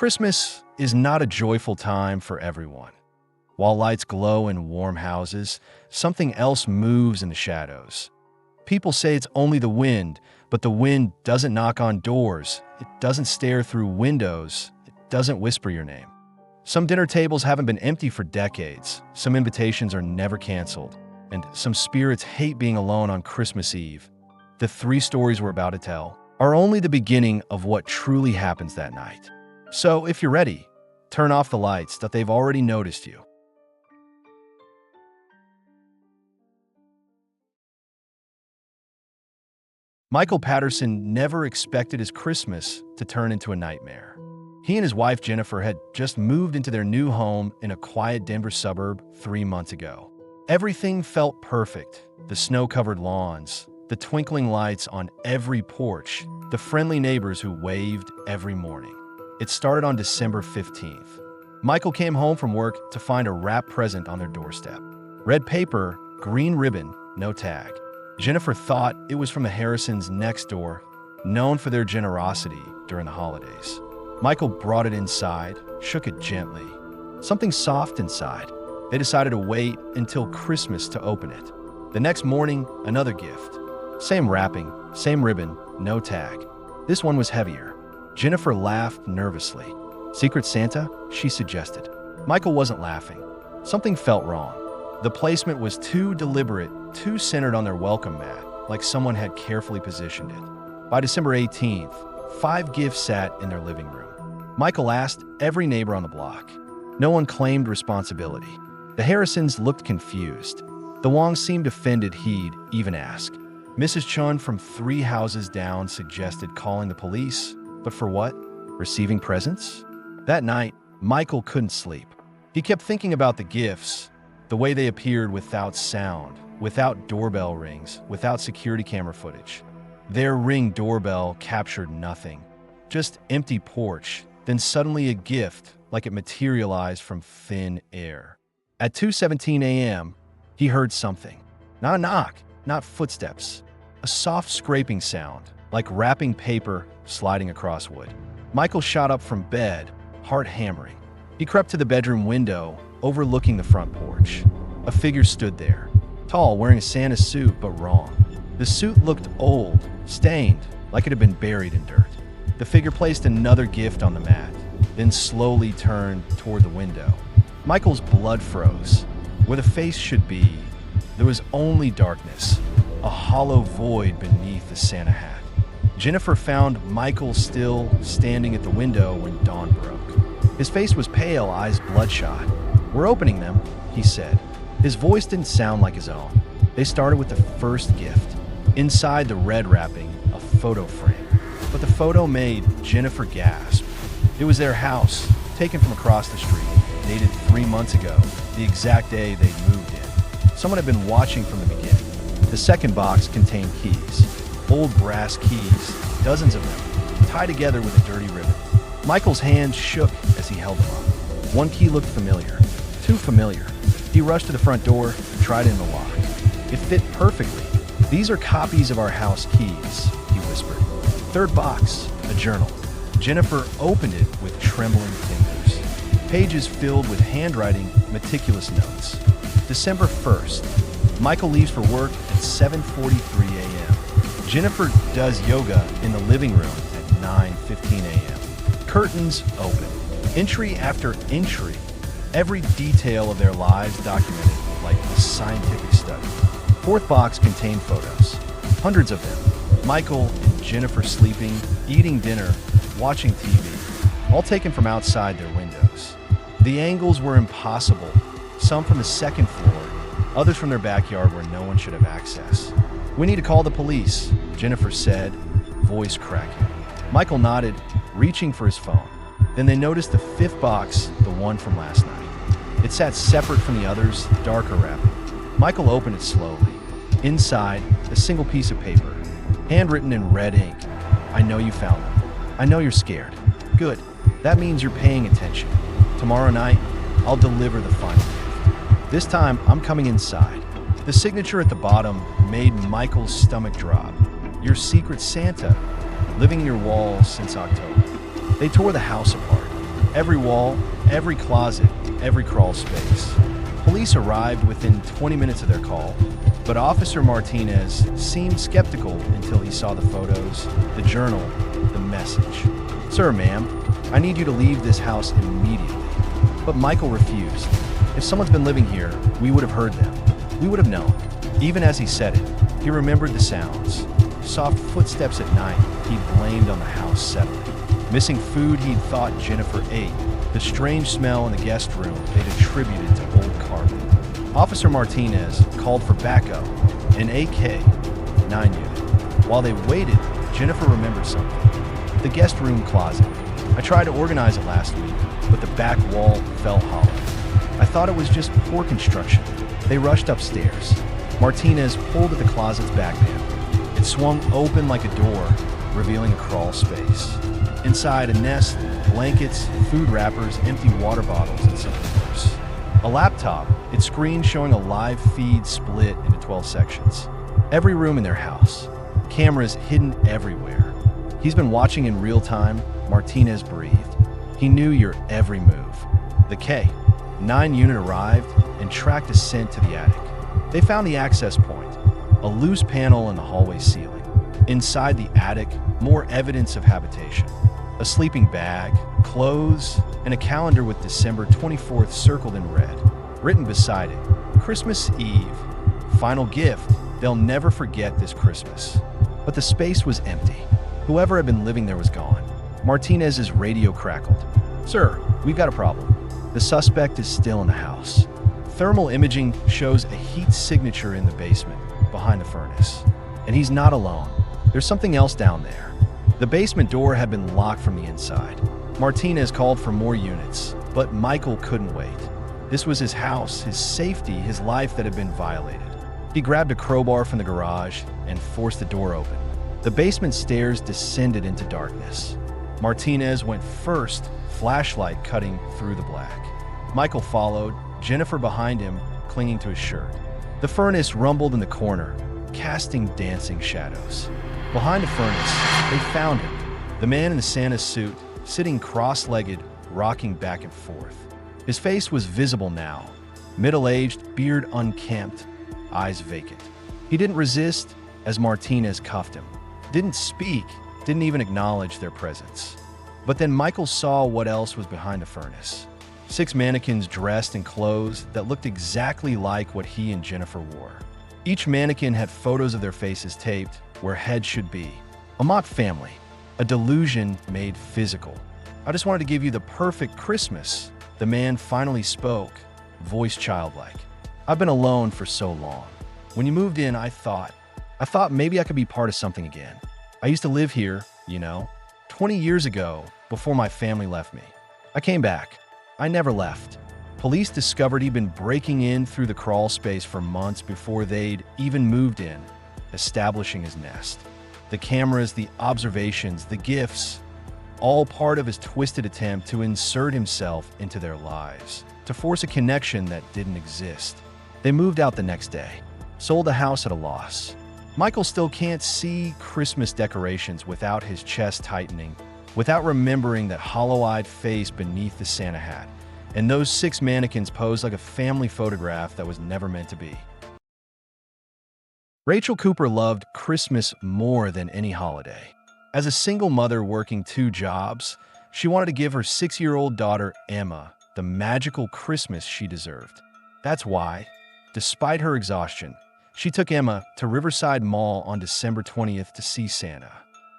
Christmas is not a joyful time for everyone. While lights glow in warm houses, something else moves in the shadows. People say it's only the wind, but the wind doesn't knock on doors, it doesn't stare through windows, it doesn't whisper your name. Some dinner tables haven't been empty for decades, some invitations are never canceled, and some spirits hate being alone on Christmas Eve. The 3 stories we're about to tell are only the beginning of what truly happens that night. So if you're ready, turn off the lights that they've already noticed you. Michael Patterson never expected his Christmas to turn into a nightmare. He and his wife Jennifer had just moved into their new home in a quiet Denver suburb 3 months ago. Everything felt perfect. The snow-covered lawns, the twinkling lights on every porch, the friendly neighbors who waved every morning. It started on December 15th. Michael came home from work to find a wrapped present on their doorstep. Red paper, green ribbon, no tag. Jennifer thought it was from the Harrisons next door, known for their generosity during the holidays. Michael brought it inside, shook it gently. Something soft inside. They decided to wait until Christmas to open it. The next morning, another gift. Same wrapping, same ribbon, no tag. This one was heavier. Jennifer laughed nervously. Secret Santa? She suggested. Michael wasn't laughing. Something felt wrong. The placement was too deliberate, too centered on their welcome mat, like someone had carefully positioned it. By December 18th, 5 gifts sat in their living room. Michael asked every neighbor on the block. No one claimed responsibility. The Harrisons looked confused. The Wongs seemed offended he'd even ask. Mrs. Chun from 3 houses down suggested calling the police. But for what? Receiving presents? That night, Michael couldn't sleep. He kept thinking about the gifts, the way they appeared without sound, without doorbell rings, without security camera footage. Their Ring doorbell captured nothing. Just empty porch, then suddenly a gift, like it materialized from thin air. At 2:17 a.m., he heard something. Not a knock, not footsteps. A soft scraping sound, like wrapping paper sliding across wood. Michael shot up from bed, heart hammering. He crept to the bedroom window, overlooking the front porch. A figure stood there, tall, wearing a Santa suit, but wrong. The suit looked old, stained, like it had been buried in dirt. The figure placed another gift on the mat, then slowly turned toward the window. Michael's blood froze. Where the face should be, there was only darkness, a hollow void beneath the Santa hat. Jennifer found Michael still standing at the window when dawn broke. His face was pale, eyes bloodshot. "We're opening them," he said. His voice didn't sound like his own. They started with the first gift. Inside the red wrapping, a photo frame. But the photo made Jennifer gasp. It was their house, taken from across the street, dated 3 months ago, the exact day they moved in. Someone had been watching from the beginning. The second box contained keys. Old brass keys, dozens of them, tied together with a dirty ribbon. Michael's hands shook as he held them up. One key looked familiar, too familiar. He rushed to the front door and tried it in the lock. It fit perfectly. "These are copies of our house keys," he whispered. Third box, a journal. Jennifer opened it with trembling fingers. Pages filled with handwriting, meticulous notes. December 1st. Michael leaves for work at 7:43 a.m. Jennifer does yoga in the living room at 9:15 a.m. Curtains open. Entry after entry. Every detail of their lives documented like a scientific study. Fourth box contained photos. Hundreds of them. Michael and Jennifer sleeping, eating dinner, watching TV. All taken from outside their windows. The angles were impossible. Some from the second floor, others from their backyard where no one should have access. "We need to call the police," Jennifer said, voice cracking. Michael nodded, reaching for his phone. Then they noticed the 5th box, the one from last night. It sat separate from the others, darker wrapping. Michael opened it slowly. Inside, a single piece of paper, handwritten in red ink. "I know you found them. I know you're scared. Good. That means you're paying attention. Tomorrow night, I'll deliver the final gift. This time, I'm coming inside." The signature at the bottom made Michael's stomach drop. "Your Secret Santa, living in your walls since October." They tore the house apart. Every wall, every closet, every crawl space. Police arrived within 20 minutes of their call, but Officer Martinez seemed skeptical until he saw the photos, the journal, the message. "Sir, ma'am, I need you to leave this house immediately." But Michael refused. "If someone's been living here, we would have heard them. We would have known." Even as he said it, he remembered the sounds. Soft footsteps at night he'd blamed on the house settling. Missing food he'd thought Jennifer ate. The strange smell in the guest room they'd attributed to old carpet. Officer Martinez called for backup, an AK-9 unit. While they waited, Jennifer remembered something. The guest room closet. "I tried to organize it last week, but the back wall fell hollow. I thought it was just poor construction." They rushed upstairs. Martinez pulled at the closet's back panel. It swung open like a door, revealing a crawl space. Inside, a nest, blankets, food wrappers, empty water bottles, and something worse. A laptop, its screen showing a live feed split into 12 sections. Every room in their house. Cameras hidden everywhere. "He's been watching in real time," Martinez breathed. "He knew your every move." The K-9 unit arrived and tracked a scent to the attic. They found the access point, a loose panel in the hallway ceiling. Inside the attic, more evidence of habitation. A sleeping bag, clothes, and a calendar with December 24th circled in red. Written beside it, "Christmas Eve. Final gift. They'll never forget this Christmas." But the space was empty. Whoever had been living there was gone. Martinez's radio crackled. "Sir, we've got a problem. The suspect is still in the house." Thermal imaging shows a heat signature in the basement, behind the furnace. And he's not alone. There's something else down there. The basement door had been locked from the inside. Martinez called for more units, but Michael couldn't wait. This was his house, his safety, his life that had been violated. He grabbed a crowbar from the garage and forced the door open. The basement stairs descended into darkness. Martinez went first, flashlight cutting through the black. Michael followed, Jennifer behind him, clinging to his shirt. The furnace rumbled in the corner, casting dancing shadows. Behind the furnace, they found him, the man in the Santa suit, sitting cross-legged, rocking back and forth. His face was visible now, middle-aged, beard unkempt, eyes vacant. He didn't resist as Martinez cuffed him. Didn't speak, didn't even acknowledge their presence. But then Michael saw what else was behind the furnace. 6 mannequins dressed in clothes that looked exactly like what he and Jennifer wore. Each mannequin had photos of their faces taped where heads should be. A mock family, a delusion made physical. "I just wanted to give you the perfect Christmas," the man finally spoke, voice childlike. "I've been alone for so long. When you moved in, I thought maybe I could be part of something again. I used to live here, 20 years ago, before my family left me. I came back. I never left." Police discovered he'd been breaking in through the crawl space for months before they'd even moved in, establishing his nest. The cameras, the observations, the gifts, all part of his twisted attempt to insert himself into their lives, to force a connection that didn't exist. They moved out the next day, sold the house at a loss. Michael still can't see Christmas decorations without his chest tightening, without remembering that hollow-eyed face beneath the Santa hat, and those 6 mannequins posed like a family photograph that was never meant to be. Rachel Cooper loved Christmas more than any holiday. As a single mother working 2 jobs, she wanted to give her 6-year-old daughter, Emma, the magical Christmas she deserved. That's why, despite her exhaustion, she took Emma to Riverside Mall on December 20th to see Santa.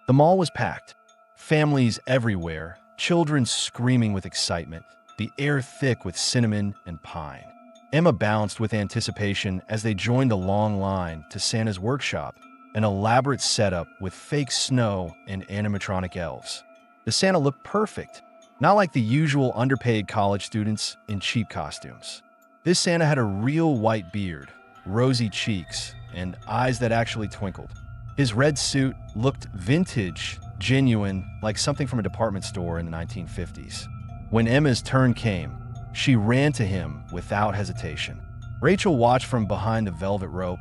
The mall was packed. Families everywhere, children screaming with excitement, the air thick with cinnamon and pine. Emma bounced with anticipation as they joined the long line to Santa's workshop, an elaborate setup with fake snow and animatronic elves. The Santa looked perfect, not like the usual underpaid college students in cheap costumes. This Santa had a real white beard, rosy cheeks, and eyes that actually twinkled. His red suit looked vintage, genuine, like something from a department store in the 1950s. When Emma's turn came, she ran to him without hesitation. Rachel watched from behind the velvet rope,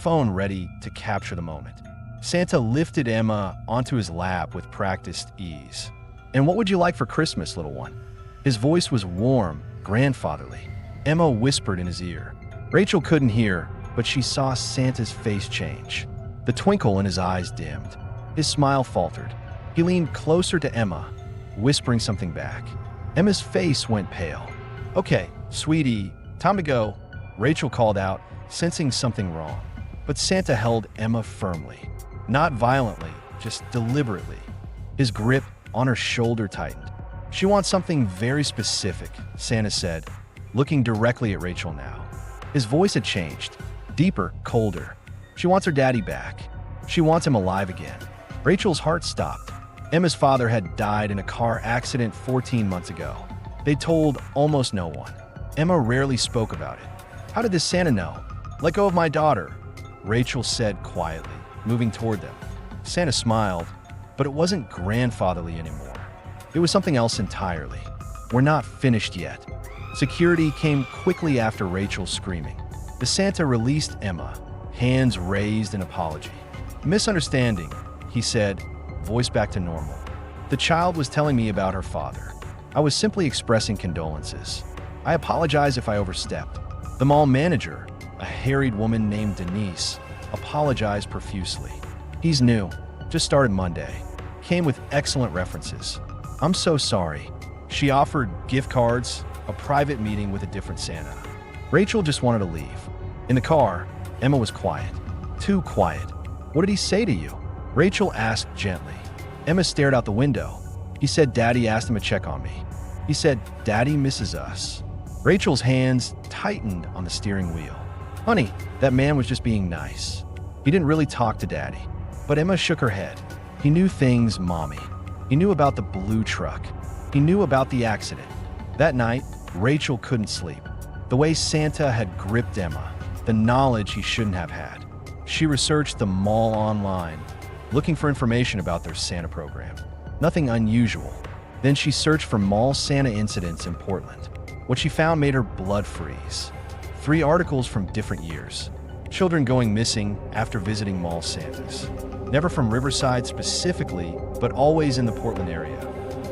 phone ready to capture the moment. Santa lifted Emma onto his lap with practiced ease. "And what would you like for Christmas, little one?" His voice was warm, grandfatherly. Emma whispered in his ear. Rachel couldn't hear, but she saw Santa's face change. The twinkle in his eyes dimmed. His smile faltered. He leaned closer to Emma, whispering something back. Emma's face went pale. Okay, sweetie, time to go, Rachel called out, sensing something wrong. But Santa held Emma firmly. Not violently, just deliberately. His grip on her shoulder tightened. She wants something very specific, Santa said, looking directly at Rachel now. His voice had changed, deeper, colder. She wants her daddy back. She wants him alive again. Rachel's heart stopped. Emma's father had died in a car accident 14 months ago. They told almost no one. Emma rarely spoke about it. How did this Santa know? Let go of my daughter, Rachel said quietly, moving toward them. Santa smiled, but it wasn't grandfatherly anymore. It was something else entirely. We're not finished yet. Security came quickly after Rachel screaming. The Santa released Emma, hands raised in apology. Misunderstanding, he said, voice back to normal. The child was telling me about her father. I was simply expressing condolences. I apologize if I overstepped. The mall manager, a harried woman named Denise, apologized profusely. He's new, just started Monday, came with excellent references. I'm so sorry. She offered gift cards, a private meeting with a different Santa. Rachel just wanted to leave. In the car, Emma was quiet. Too quiet. What did he say to you? Rachel asked gently. Emma stared out the window. He said Daddy asked him to check on me. He said Daddy misses us. Rachel's hands tightened on the steering wheel. Honey, that man was just being nice. He didn't really talk to Daddy. But Emma shook her head. He knew things, Mommy. He knew about the blue truck. He knew about the accident. That night, Rachel couldn't sleep. The way Santa had gripped Emma, the knowledge he shouldn't have had. She researched the mall online, looking for information about their Santa program. Nothing unusual. Then she searched for mall Santa incidents in Portland. What she found made her blood freeze. 3 articles from different years. Children going missing after visiting mall Santas. Never from Riverside specifically, but always in the Portland area.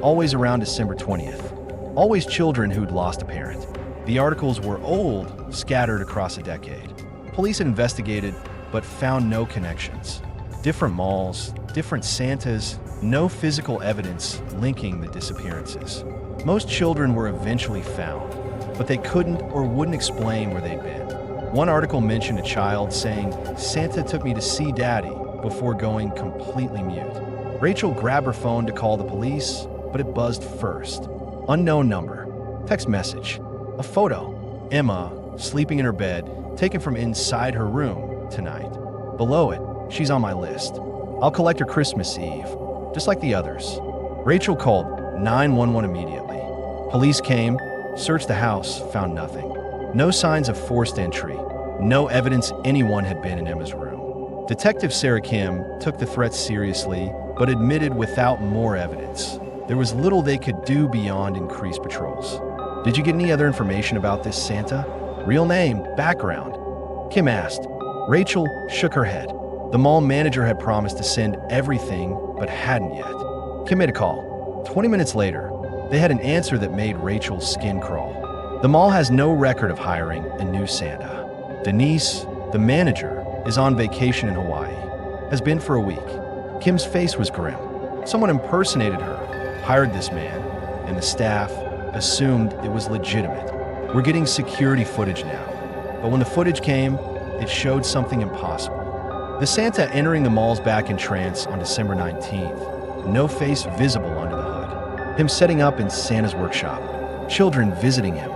Always around December 20th. Always children who'd lost a parent. The articles were old, scattered across a decade. Police had investigated, but found no connections. Different malls, different Santas, no physical evidence linking the disappearances. Most children were eventually found, but they couldn't or wouldn't explain where they'd been. One article mentioned a child saying, Santa took me to see Daddy, before going completely mute. Rachel grabbed her phone to call the police, but it buzzed first. Unknown number. Text message. A photo. Emma, sleeping in her bed, taken from inside her room tonight. Below it, she's on my list. I'll collect her Christmas Eve, just like the others. Rachel called 911 immediately. Police came, searched the house, found nothing. No signs of forced entry. No evidence anyone had been in Emma's room. Detective Sarah Kim took the threat seriously, but admitted without more evidence. There was little they could do beyond increase patrols. Did you get any other information about this Santa? Real name, background? Kim asked. Rachel shook her head. The mall manager had promised to send everything, but hadn't yet. Kim made a call. 20 minutes later, they had an answer that made Rachel's skin crawl. The mall has no record of hiring a new Santa. Denise, the manager, is on vacation in Hawaii. Has been for a week. Kim's face was grim. Someone impersonated her, hired this man, and the staff assumed it was legitimate. We're getting security footage now. But when the footage came, it showed something impossible. The Santa entering the mall's back entrance on December 19th. No face visible under the hood. Him setting up in Santa's workshop. Children visiting him.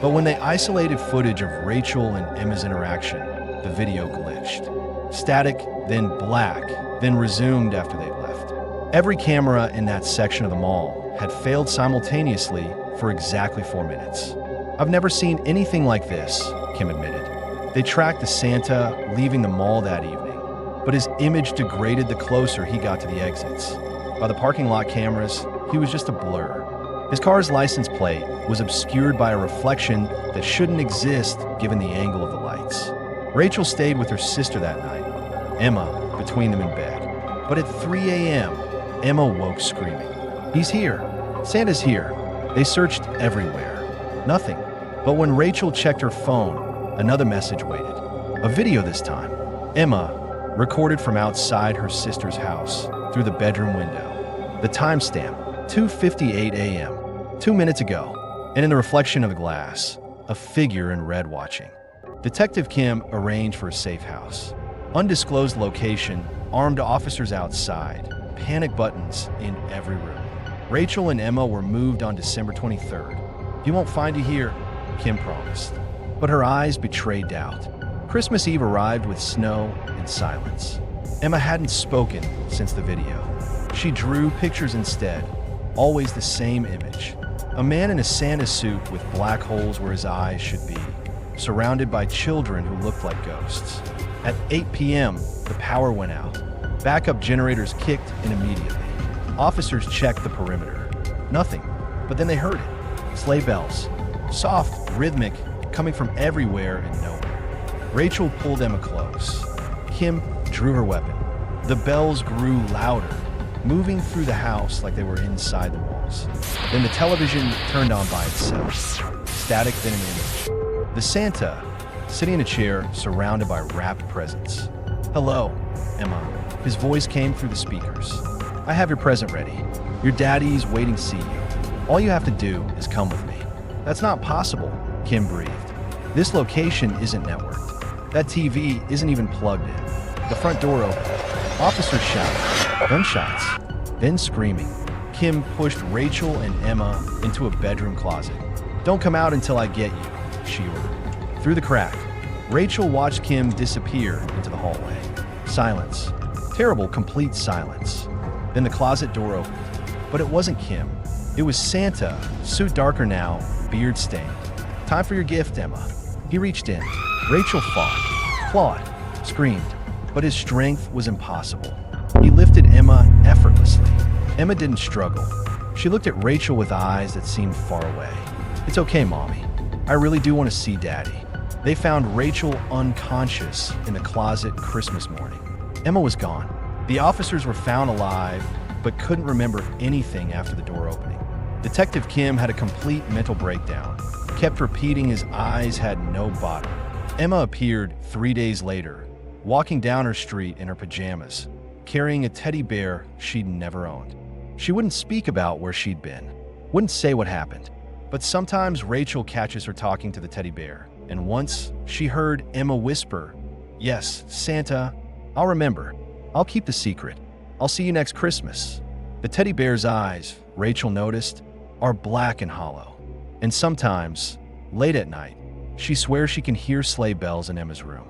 But when they isolated footage of Rachel and Emma's interaction, the video glitched. Static, then black, then resumed after they'd left. Every camera in that section of the mall had failed simultaneously for exactly 4 minutes. I've never seen anything like this, Kim admitted. They tracked the Santa leaving the mall that evening, but his image degraded the closer he got to the exits. By the parking lot cameras, he was just a blur. His car's license plate was obscured by a reflection that shouldn't exist given the angle of the lights. Rachel stayed with her sister that night, Emma between them in bed. But at 3 a.m., Emma woke screaming. He's here. Santa's here. They searched everywhere. Nothing. But when Rachel checked her phone, another message waited. A video this time. Emma, recorded from outside her sister's house through the bedroom window. The timestamp, 2:58 a.m., 2 minutes ago. And in the reflection of the glass, a figure in red watching. Detective Kim arranged for a safe house. Undisclosed location, armed officers outside, panic buttons in every room. Rachel and Emma were moved on December 23rd. "He won't find you here," Kim promised. But her eyes betrayed doubt. Christmas Eve arrived with snow and silence. Emma hadn't spoken since the video. She drew pictures instead, always the same image. A man in a Santa suit with black holes where his eyes should be, surrounded by children who looked like ghosts. At 8 p.m., the power went out. Backup generators kicked in immediately. Officers checked the perimeter. Nothing. But then they heard it. Sleigh bells. Soft, rhythmic, coming from everywhere and nowhere. Rachel pulled Emma close. Kim drew her weapon. The bells grew louder, moving through the house like they were inside the walls. Then the television turned on by itself. Static, then an image. The Santa, sitting in a chair, surrounded by wrapped presents. "Hello, Emma." His voice came through the speakers. "I have your present ready. Your daddy's waiting to see you. All you have to do is come with me." "That's not possible," Kim breathed. "This location isn't networked. That TV isn't even plugged in." The front door opened. Officers shouted. Gunshots. Then screaming. Kim pushed Rachel and Emma into a bedroom closet. "Don't come out until I get you," she ordered. Through the crack, Rachel watched Kim disappear into the hallway. Silence. Terrible, complete silence. Then the closet door opened. But it wasn't Kim. It was Santa, suit darker now, beard stained. "Time for your gift, Emma." He reached in. Rachel fought, clawed, screamed. But his strength was impossible. He lifted Emma effortlessly. Emma didn't struggle. She looked at Rachel with eyes that seemed far away. "It's okay, Mommy. I really do want to see Daddy." They found Rachel unconscious in the closet Christmas morning. Emma was gone. The officers were found alive, but couldn't remember anything after the door opening. Detective Kim had a complete mental breakdown, kept repeating his eyes had no bottom. Emma appeared 3 days later, walking down her street in her pajamas, carrying a teddy bear she'd never owned. She wouldn't speak about where she'd been, wouldn't say what happened. But sometimes Rachel catches her talking to the teddy bear, and once she heard Emma whisper, "Yes, Santa, I'll remember. I'll keep the secret. I'll see you next Christmas." The teddy bear's eyes, Rachel noticed, are black and hollow. And sometimes, late at night, she swears she can hear sleigh bells in Emma's room.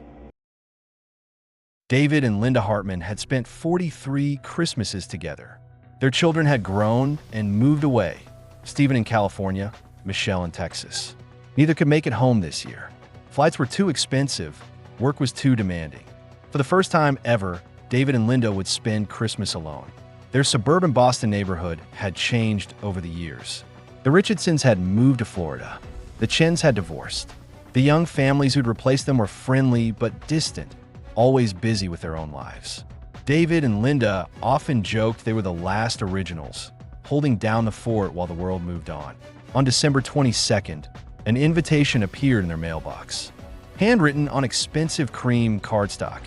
David and Linda Hartman had spent 43 Christmases together. Their children had grown and moved away, Stephen in California, Michelle in Texas. Neither could make it home this year. Flights were too expensive, work was too demanding. For the first time ever, David and Linda would spend Christmas alone. Their suburban Boston neighborhood had changed over the years. The Richardsons had moved to Florida. The Chens had divorced. The young families who'd replaced them were friendly but distant, always busy with their own lives. David and Linda often joked they were the last originals, holding down the fort while the world moved on. On December 22nd, an invitation appeared in their mailbox. Handwritten on expensive cream cardstock,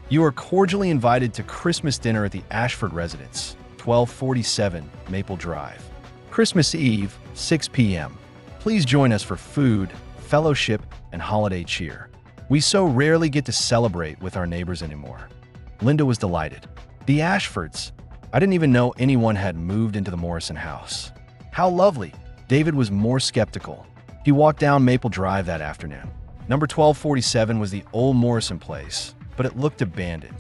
"You are cordially invited to Christmas dinner at the Ashford residence, 1247 Maple Drive. Christmas Eve, 6 p.m. Please join us for food, fellowship, and holiday cheer. We so rarely get to celebrate with our neighbors anymore." Linda was delighted. The Ashfords. I didn't even know anyone had moved into the Morrison house. How lovely. David was more skeptical. He walked down Maple Drive that afternoon. Number 1247 was the old Morrison place, but it looked abandoned.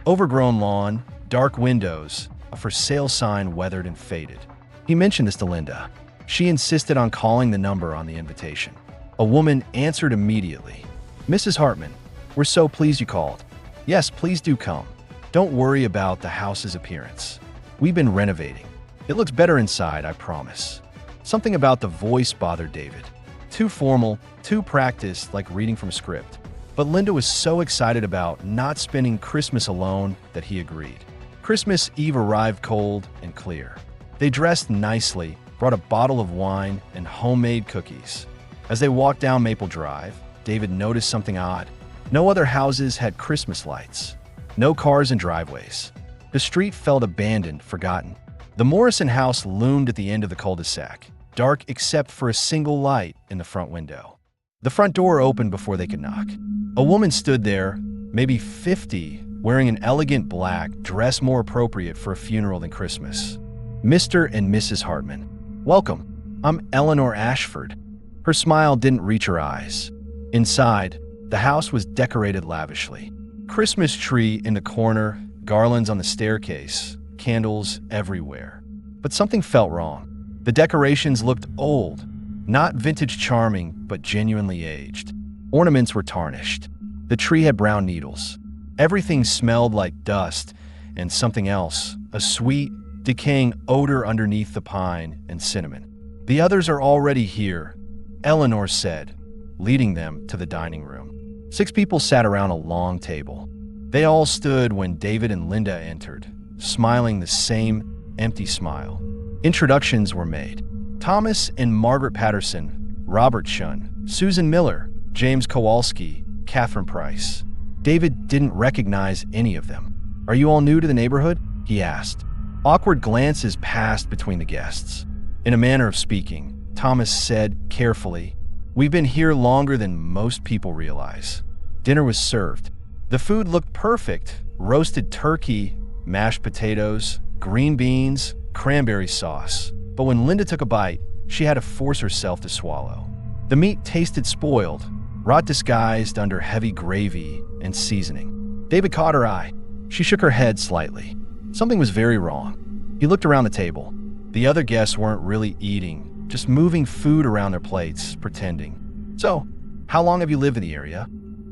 Overgrown lawn, dark windows, a for sale sign weathered and faded. He mentioned this to Linda. She insisted on calling the number on the invitation. A woman answered immediately. "Mrs. Hartman, we're so pleased you called. Yes, please do come. Don't worry about the house's appearance. We've been renovating. It looks better inside, I promise." Something about the voice bothered David. Too formal, too practiced, like reading from a script. But Linda was so excited about not spending Christmas alone that he agreed. Christmas Eve arrived cold and clear. They dressed nicely, brought a bottle of wine and homemade cookies. As they walked down Maple Drive, David noticed something odd. No other houses had Christmas lights. No cars in driveways. The street felt abandoned, forgotten. The Morrison house loomed at the end of the cul-de-sac, dark except for a single light in the front window. The front door opened before they could knock. A woman stood there, maybe 50, wearing an elegant black dress more appropriate for a funeral than Christmas. Mr. and Mrs. Hartman. Welcome. I'm Eleanor Ashford. Her smile didn't reach her eyes. Inside, the house was decorated lavishly. Christmas tree in the corner, garlands on the staircase, candles everywhere. But something felt wrong. The decorations looked old, not vintage charming, but genuinely aged. Ornaments were tarnished. The tree had brown needles. Everything smelled like dust and something else, a sweet, decaying odor underneath the pine and cinnamon. The others are already here, Eleanor said, leading them to the dining room. 6 people sat around a long table. They all stood when David and Linda entered, smiling the same empty smile. Introductions were made. Thomas and Margaret Patterson, Robert Shunn, Susan Miller, James Kowalski, Catherine Price. David didn't recognize any of them. Are you all new to the neighborhood? He asked. Awkward glances passed between the guests. In a manner of speaking, Thomas said carefully, We've been here longer than most people realize. Dinner was served. The food looked perfect. Roasted turkey, mashed potatoes, green beans, cranberry sauce. But when Linda took a bite, she had to force herself to swallow. The meat tasted spoiled, rot disguised under heavy gravy and seasoning. David caught her eye. She shook her head slightly. Something was very wrong. He looked around the table. The other guests weren't really eating, just moving food around their plates, pretending. So, how long have you lived in the area?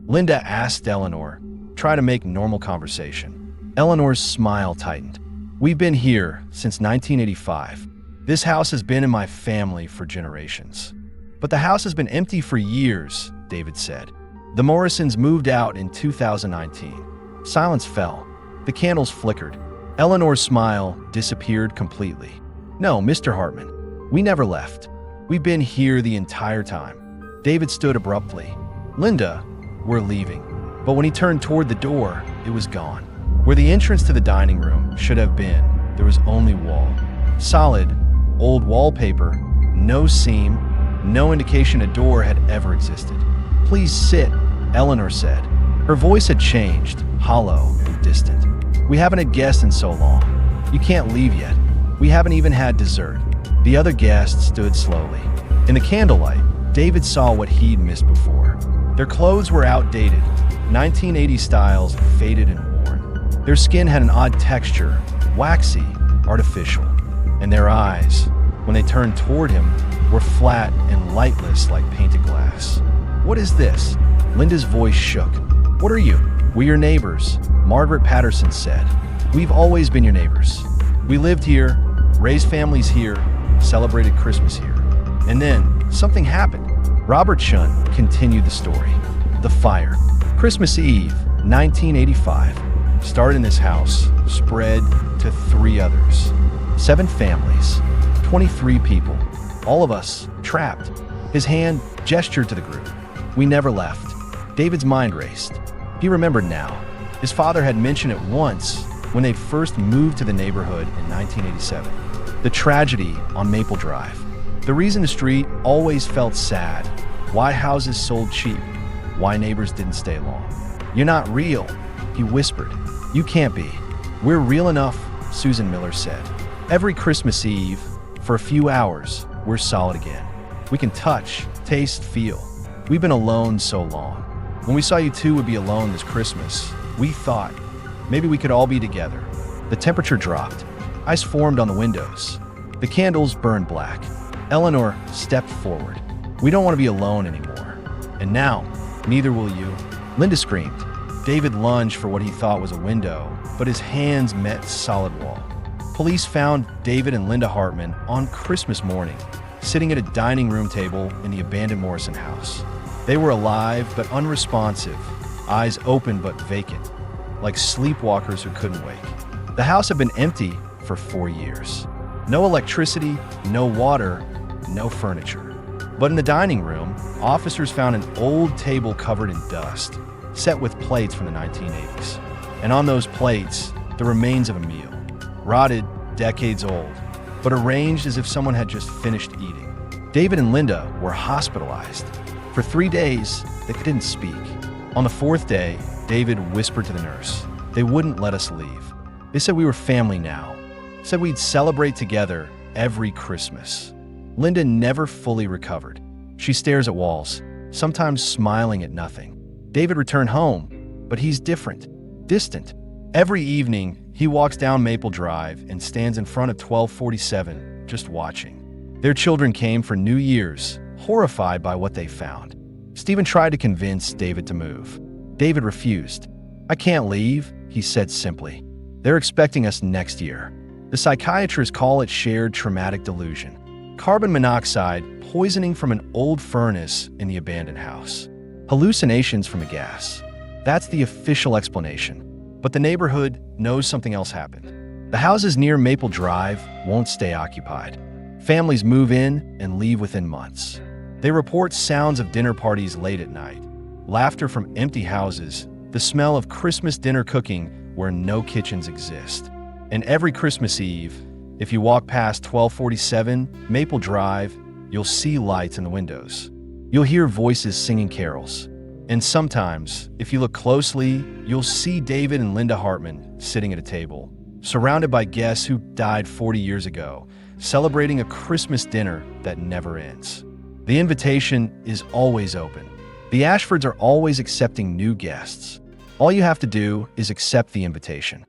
Linda asked Eleanor. Try to make normal conversation. Eleanor's smile tightened. We've been here since 1985. This house has been in my family for generations. But the house has been empty for years, David said. The Morrisons moved out in 2019. Silence fell. The candles flickered. Eleanor's smile disappeared completely. No, Mr. Hartman. We never left. We've been here the entire time. David stood abruptly. Linda, we're leaving. But when he turned toward the door, it was gone. Where the entrance to the dining room should have been, there was only wall. Solid, old wallpaper, no seam, no indication a door had ever existed. Please sit, Eleanor said. Her voice had changed, hollow and distant. We haven't had guests in so long. You can't leave yet. We haven't even had dessert. The other guests stood slowly. In the candlelight, David saw what he'd missed before. Their clothes were outdated, 1980 styles, faded and worn. Their skin had an odd texture, waxy, artificial. And their eyes, when they turned toward him, were flat and lightless like painted glass. What is this? Linda's voice shook. What are you? We're your neighbors, Margaret Patterson said. We've always been your neighbors. We lived here, raised families here, celebrated Christmas here. And then, something happened. Robert Shunn continued the story. The fire. Christmas Eve, 1985. Started in this house, spread to 3 others. 7 families, 23 people. All of us, trapped. His hand gestured to the group. We never left. David's mind raced. He remembered now. His father had mentioned it once when they first moved to the neighborhood in 1987. The tragedy on Maple Drive. The reason the street always felt sad. Why houses sold cheap. Why neighbors didn't stay long. You're not real, he whispered. You can't be. We're real enough, Susan Miller said. Every Christmas Eve, for a few hours, we're solid again. We can touch, taste, feel. We've been alone so long. When we saw you 2 would be alone this Christmas, we thought maybe we could all be together. The temperature dropped. Ice formed on the windows. The candles burned black. Eleanor stepped forward. We don't want to be alone anymore. And now, neither will you. Linda screamed. David lunged for what he thought was a window, but his hands met solid wall. Police found David and Linda Hartman on Christmas morning, sitting at a dining room table in the abandoned Morrison house. They were alive but unresponsive, eyes open but vacant, like sleepwalkers who couldn't wake. The house had been empty for 4 years. No electricity, no water, no furniture. But in the dining room, officers found an old table covered in dust, set with plates from the 1980s. And on those plates, the remains of a meal, rotted, decades old, but arranged as if someone had just finished eating. David and Linda were hospitalized. For 3 days, they didn't speak. On the 4th day, David whispered to the nurse. They wouldn't let us leave. They said we were family now. Said we'd celebrate together every Christmas. Linda never fully recovered. She stares at walls, sometimes smiling at nothing. David returned home, but he's different, distant. Every evening, he walks down Maple Drive and stands in front of 1247, just watching. Their children came for New Year's, horrified by what they found. Stephen tried to convince David to move. David refused. "I can't leave," he said simply. "They're expecting us next year." The psychiatrists call it shared traumatic delusion. Carbon monoxide poisoning from an old furnace in the abandoned house. Hallucinations from the gas. That's the official explanation. But the neighborhood knows something else happened. The houses near Maple Drive won't stay occupied. Families move in and leave within months. They report sounds of dinner parties late at night, laughter from empty houses, the smell of Christmas dinner cooking where no kitchens exist. And every Christmas Eve, if you walk past 1247 Maple Drive, you'll see lights in the windows. You'll hear voices singing carols. And sometimes, if you look closely, you'll see David and Linda Hartman sitting at a table, surrounded by guests who died 40 years ago, celebrating a Christmas dinner that never ends. The invitation is always open. The Ashfords are always accepting new guests. All you have to do is accept the invitation.